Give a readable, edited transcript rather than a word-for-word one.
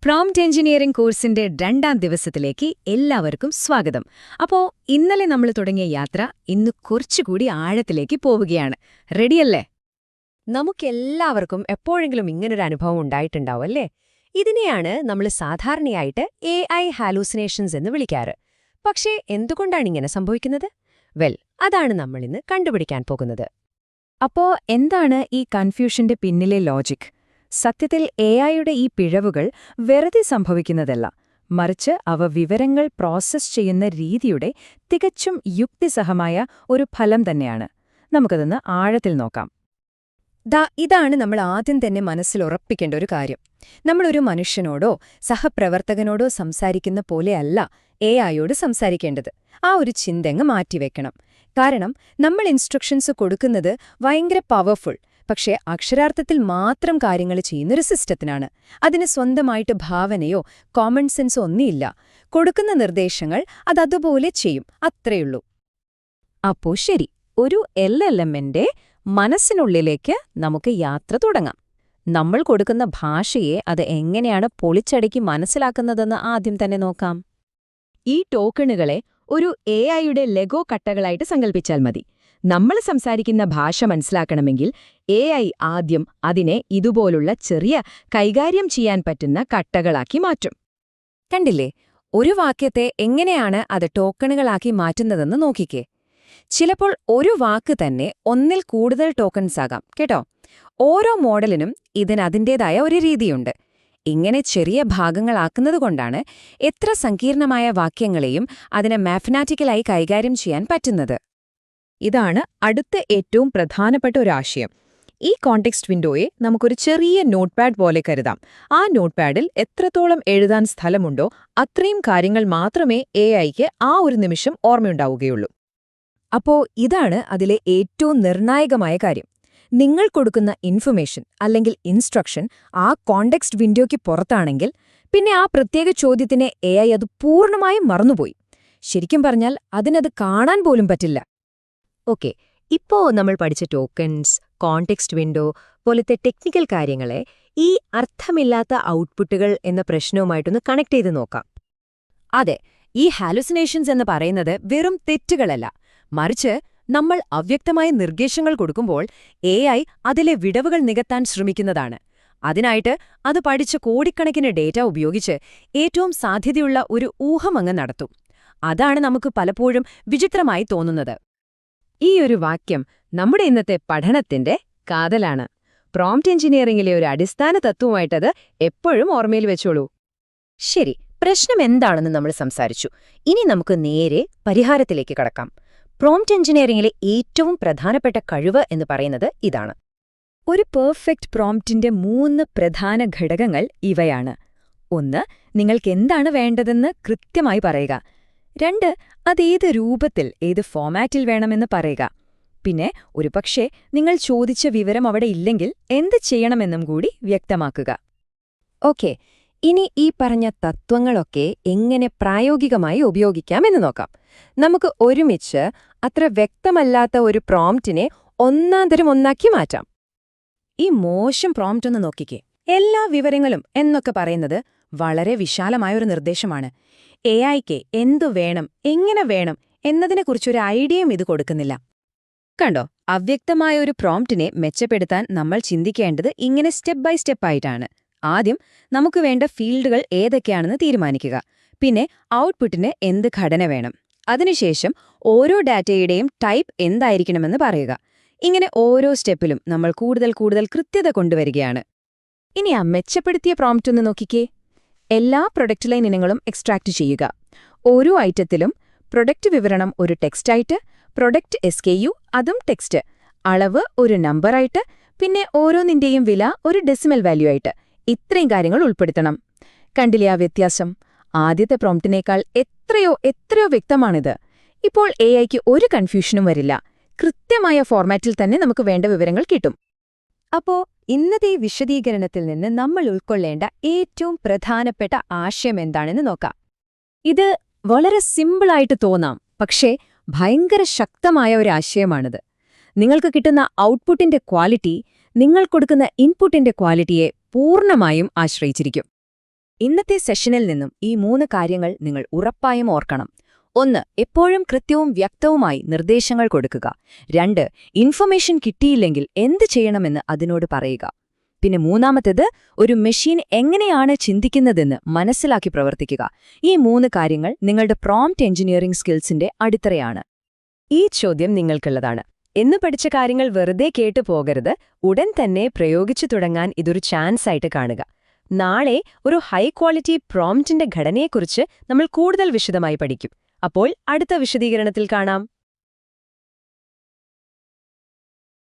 Prompt engineering കോഴ്സിന്റെ 2ാം ദിവസത്തിലേക്ക് എല്ലാവർക്കും സ്വാഗതം. അപ്പോ ഇന്നലെ നമ്മൾ തുടങ്ങിയ യാത്ര ഇന്ന് കുറച്ചുകൂടി ആഴത്തിലേക്ക് പോവുകയാണ്. റെഡിയല്ലേ? നമുക്കെല്ലാവർക്കും എപ്പോഴെങ്കിലും ഇങ്ങനൊരു അനുഭവം ഉണ്ടായിട്ടുണ്ടാവും അല്ലേ? ഇതിനെയാണ് നമ്മൾ സാധാരണയായിട്ട് AI ഹാലൂസിനേഷൻസ് എന്ന് വിളിക്കാറ്. പക്ഷേ എന്തുകൊണ്ടാണ് ഇങ്ങനെ സംഭവിക്കുന്നത്? അതാണ് നമ്മളിന്ന് കണ്ടുപിടിക്കാൻ പോകുന്നത്. അപ്പോ എന്താണ് ഈ കൺഫ്യൂഷന്റെ പിന്നിലെ ലോജിക്? സത്യത്തിൽ എഐയുടെ ഈ പിഴവുകൾ വെറുതെ സംഭവിക്കുന്നതല്ല, മറിച്ച് അവ വിവരങ്ങൾ പ്രോസസ്സ് ചെയ്യുന്ന രീതിയുടെ തികച്ചും യുക്തിസഹമായ ഒരു ഫലം തന്നെയാണ്. നമുക്കതൊന്ന് ആഴത്തിൽ നോക്കാം. ഇതാണ് നമ്മൾ ആദ്യം തന്നെ മനസ്സിൽ ഉറപ്പിക്കേണ്ട ഒരു കാര്യം. നമ്മളൊരു മനുഷ്യനോടോ സഹപ്രവർത്തകനോടോ സംസാരിക്കുന്ന പോലെയല്ല എഐയോട് സംസാരിക്കേണ്ടത്. ആ ഒരു ചിന്തങ്ങ് മാറ്റിവെക്കണം. കാരണം നമ്മൾ ഇൻസ്ട്രക്ഷൻസ് കൊടുക്കുന്നത് ഭയങ്കര പവർഫുൾ, പക്ഷേ അക്ഷരാർത്ഥത്തിൽ മാത്രം കാര്യങ്ങൾ ചെയ്യുന്നൊരു സിസ്റ്റത്തിനാണ്. അതിന് സ്വന്തമായിട്ട് ഭാവനയോ കോമൺ സെൻസോ ഒന്നുമില്ല. കൊടുക്കുന്ന നിർദ്ദേശങ്ങൾ അതതുപോലെ ചെയ്യും, അത്രയുള്ളൂ. അപ്പോ ശരി, ഒരു LLMന്റെ മനസ്സിനുള്ളിലേക്ക് നമുക്ക് യാത്ര തുടങ്ങാം. നമ്മൾ കൊടുക്കുന്ന ഭാഷയെ അത് എങ്ങനെയാണ് പൊളിച്ചടുക്കി മനസ്സിലാക്കുന്നതെന്ന് ആദ്യം തന്നെ നോക്കാം. ഈ ടോക്കണുകളെ ഒരു എഐയുടെ ലെഗോ കട്ടകളായിട്ട് സങ്കല്പിച്ചാൽ മതി. നമ്മൾ സംസാരിക്കുന്ന ഭാഷ മനസ്സിലാക്കണമെങ്കിൽ എഐ ആദ്യം അതിനെ ഇതുപോലുള്ള ചെറിയ കൈകാര്യം ചെയ്യാൻ പറ്റുന്ന കട്ടകളാക്കി മാറ്റും. കണ്ടില്ലേ, ഒരു വാക്യത്തെ എങ്ങനെയാണ് അത് ടോക്കണുകളാക്കി മാറ്റുന്നതെന്ന് നോക്കിക്കേ. ചിലപ്പോൾ ഒരു വാക്ക് തന്നെ ഒന്നിൽ കൂടുതൽ ടോക്കൺസ് ആകാം കേട്ടോ. ഓരോ മോഡലിനും ഇതിനതിൻ്റേതായ ഒരു രീതിയുണ്ട്. ഇങ്ങനെ ചെറിയ ഭാഗങ്ങളാക്കുന്നതുകൊണ്ടാണ് എത്ര സങ്കീർണമായ വാക്യങ്ങളെയും അതിനെ മാത്തമാറ്റിക്കലായി കൈകാര്യം ചെയ്യാൻ പറ്റുന്നത്. ഇതാണ് അടുത്ത ഏറ്റവും പ്രധാനപ്പെട്ട ഒരാശയം. ഈ കോണ്ടെക്സ്റ്റ് വിൻഡോയെ നമുക്കൊരു ചെറിയ നോട്ട്പാഡ് പോലെ കരുതാം. ആ നോട്ട്പാഡിൽ എത്രത്തോളം എഴുതാൻ സ്ഥലമുണ്ടോ അത്രയും കാര്യങ്ങൾ മാത്രമേ എഐക്ക് ആ ഒരു നിമിഷം ഓർമ്മയുണ്ടാവുകയുള്ളൂ. അപ്പോ ഇതാണ് അതിലെ ഏറ്റവും നിർണായകമായ കാര്യം. നിങ്ങൾ കൊടുക്കുന്ന ഇൻഫർമേഷൻ അല്ലെങ്കിൽ ഇൻസ്ട്രക്ഷൻ ആ കോണ്ടെക്സ്റ്റ് വിൻഡോയ്ക്ക് പുറത്താണെങ്കിൽ പിന്നെ ആ പ്രത്യേക ചോദ്യത്തിനെ എഐ അത് പൂർണ്ണമായും മറന്നുപോയി. ശരിക്കും പറഞ്ഞാൽ അതിനത് കാണാൻ പോലും പറ്റില്ല. ഓക്കെ, ഇപ്പോ നമ്മൾ പഠിച്ച ടോക്കൺസ്, കോണ്ടെക്സ്റ്റ് വിൻഡോ പോലത്തെ ടെക്നിക്കൽ കാര്യങ്ങളെ ഈ അർത്ഥമില്ലാത്ത ഔട്ട്പുട്ടുകൾ എന്ന പ്രശ്നവുമായിട്ടൊന്ന് കണക്ട് ചെയ്ത് നോക്കാം. അതെ, ഈ ഹാലുസിനേഷൻസ് എന്ന് പറയുന്നത് വെറും തെറ്റുകളല്ല, മറിച്ച് നമ്മൾ അവ്യക്തമായ നിർദ്ദേശങ്ങൾ കൊടുക്കുമ്പോൾ എഐ അതിലെ വിടവുകൾ നികത്താൻ ശ്രമിക്കുന്നതാണ്. അതിനായിട്ട് അത് പഠിച്ച കോടിക്കണക്കിന് ഡേറ്റ ഉപയോഗിച്ച് ഏറ്റവും സാധ്യതയുള്ള ഒരു ഊഹമങ്ങ് നടത്തും. അതാണ് നമുക്ക് പലപ്പോഴും വിചിത്രമായി തോന്നുന്നത്. ഈ ഒരു വാക്യം നമ്മുടെ ഇന്നത്തെ പഠനത്തിന്റെ കാതലാണ്. പ്രോംപ്റ്റ് എഞ്ചിനീയറിംഗിലെ ഒരു അടിസ്ഥാന തത്വമായിട്ടത് എപ്പോഴും ഓർമ്മയിൽ വെച്ചോളൂ. ശരി, പ്രശ്നം എന്താണെന്ന് നമ്മൾ സംസാരിച്ചു. ഇനി നമുക്ക് നേരെ പരിഹാരത്തിലേക്ക് കടക്കാം. പ്രോംപ്റ്റ് എഞ്ചിനീയറിംഗിലെ ഏറ്റവും പ്രധാനപ്പെട്ട കഴിവ് എന്ന് പറയുന്നത് ഇതാണ്. ഒരു പെർഫെക്റ്റ് പ്രോംപ്റ്റിന്റെ 3 പ്രധാന ഘടകങ്ങൾ ഇവയാണ്. 1. നിങ്ങൾക്കെന്താണ് വേണ്ടതെന്ന് കൃത്യമായി പറയുക. 2. അതേത് രൂപത്തിൽ, ഏത് ഫോമാറ്റിൽ വേണമെന്ന് പറയുക. പിന്നെ ഒരുപക്ഷെ നിങ്ങൾ ചോദിച്ച വിവരം അവിടെ ഇല്ലെങ്കിൽ എന്ത് ചെയ്യണമെന്നും കൂടി വ്യക്തമാക്കുക. ഓക്കെ, ഇനി ഈ പറഞ്ഞ തത്വങ്ങളൊക്കെ എങ്ങനെ പ്രായോഗികമായി ഉപയോഗിക്കാമെന്ന് നോക്കാം. നമുക്ക് ഒരുമിച്ച് അത്ര വ്യക്തമല്ലാത്ത ഒരു പ്രോംപ്റ്റിനെ ഒന്നാന്തരം ഒന്നാക്കി മാറ്റാം. ഈ മോശം പ്രോംപ്റ്റ് ഒന്ന് നോക്കിക്കേ. എല്ലാ വിവരങ്ങളും എന്നൊക്കെ പറയുന്നത് വളരെ വിശാലമായൊരു നിർദ്ദേശമാണ്. എഐക്ക് എന്തു വേണം, എങ്ങനെ വേണം എന്നതിനെക്കുറിച്ചൊരു ഐഡിയയും ഇത് കൊടുക്കുന്നില്ല. കണ്ടോ, അവ്യക്തമായ ഒരു പ്രോംപ്റ്റിനെ മെച്ചപ്പെടുത്താൻ നമ്മൾ ചിന്തിക്കേണ്ടത് ഇങ്ങനെ സ്റ്റെപ്പ് ബൈ സ്റ്റെപ്പ് ആയിട്ടാണ്. ആദ്യം നമുക്ക് വേണ്ട ഫീൽഡുകൾ ഏതൊക്കെയാണെന്ന് തീരുമാനിക്കുക. പിന്നെ ഔട്ട്പുട്ടിന് എന്ത് ഘടന വേണം. അതിനുശേഷം ഓരോ ഡാറ്റയുടെയും ടൈപ്പ് എന്തായിരിക്കണമെന്ന് പറയുക. ഇങ്ങനെ ഓരോ സ്റ്റെപ്പിലും നമ്മൾ കൂടുതൽ കൃത്യത കൊണ്ടുവരികയാണ്. ഇനി ആ മെച്ചപ്പെടുത്തിയ പ്രോംപ്റ്റ് ഒന്ന് നോക്കിക്കേ. എല്ലാ പ്രൊഡക്റ്റ് ലൈൻ ഇനങ്ങളും എക്സ്ട്രാക്ട് ചെയ്യുക. ഓരോ ഐറ്റത്തിലും പ്രൊഡക്റ്റ് വിവരണം ഒരു ടെക്സ്റ്റായിട്ട്, പ്രൊഡക്റ്റ് SKU അതും ടെക്സ്റ്റ്, അളവ് ഒരു നമ്പറായിട്ട്, പിന്നെ ഓരോന്നിന്റെയും വില ഒരു ഡെസിമൽ വാല്യൂ ആയിട്ട്. ഇത്രയും കാര്യങ്ങൾ ഉൾപ്പെടുത്തണം. കണ്ടില്ലേ ആ വ്യത്യാസം? ആദ്യത്തെ പ്രോംപ്റ്റിനേക്കാൾ എത്രയോ വ്യക്തമാണിത്. ഇപ്പോൾ എഐക്ക് ഒരു കൺഫ്യൂഷനും വരില്ല. കൃത്യമായ ഫോർമാറ്റിൽ തന്നെ നമുക്ക് വേണ്ട വിവരങ്ങൾ കിട്ടും. അപ്പോ ഇന്നത്തെ ഈ വിശദീകരണത്തിൽ നിന്ന് നമ്മൾ ഉൾക്കൊള്ളേണ്ട ഏറ്റവും പ്രധാനപ്പെട്ട ആശയം എന്താണെന്ന് നോക്കാം. ഇത് വളരെ സിമ്പിളായിട്ട് തോന്നാം, പക്ഷേ ഭയങ്കര ശക്തമായ ഒരു ആശയമാണിത്. നിങ്ങൾക്ക് കിട്ടുന്ന ഔട്ട്പുട്ടിന്റെ ക്വാളിറ്റി നിങ്ങൾ കൊടുക്കുന്ന ഇൻപുട്ടിന്റെ ക്വാളിറ്റിയെ പൂർണ്ണമായും ആശ്രയിച്ചിരിക്കും. ഇന്നത്തെ സെഷനിൽ നിന്നും ഈ 3 കാര്യങ്ങൾ നിങ്ങൾ ഉറപ്പായും ഓർക്കണം. 1. എപ്പോഴും കൃത്യവും വ്യക്തവുമായി നിർദ്ദേശങ്ങൾ കൊടുക്കുക. 2. ഇൻഫർമേഷൻ കിട്ടിയില്ലെങ്കിൽ എന്ത് ചെയ്യണമെന്ന് അതിനോട് പറയുക. പിന്നെ 3-മത്തേത്, ഒരു മെഷീൻ എങ്ങനെയാണ് ചിന്തിക്കുന്നതെന്ന് മനസ്സിലാക്കി പ്രവർത്തിക്കുക. ഈ 3 കാര്യങ്ങൾ നിങ്ങളുടെ പ്രോംപ്റ്റ് എഞ്ചിനീയറിംഗ് സ്കിൽസിന്റെ അടിത്തറയാണ്. ഈ ചോദ്യം നിങ്ങൾക്കുള്ളതാണ്. എന്ന് പഠിച്ച കാര്യങ്ങൾ വെറുതെ കേട്ടു പോകരുത്. ഉടൻ തന്നെ പ്രയോഗിച്ചു തുടങ്ങാൻ ഇതൊരു ചാൻസ് ആയിട്ട് കാണുക. നാളെ ഒരു ഹൈ ക്വാളിറ്റി പ്രോംപ്റ്റിന്റെ ഘടനയെക്കുറിച്ച് നമ്മൾ കൂടുതൽ വിശദമായി പഠിക്കും. അപ്പോൾ അടുത്ത വിശദീകരണത്തിൽ കാണാം.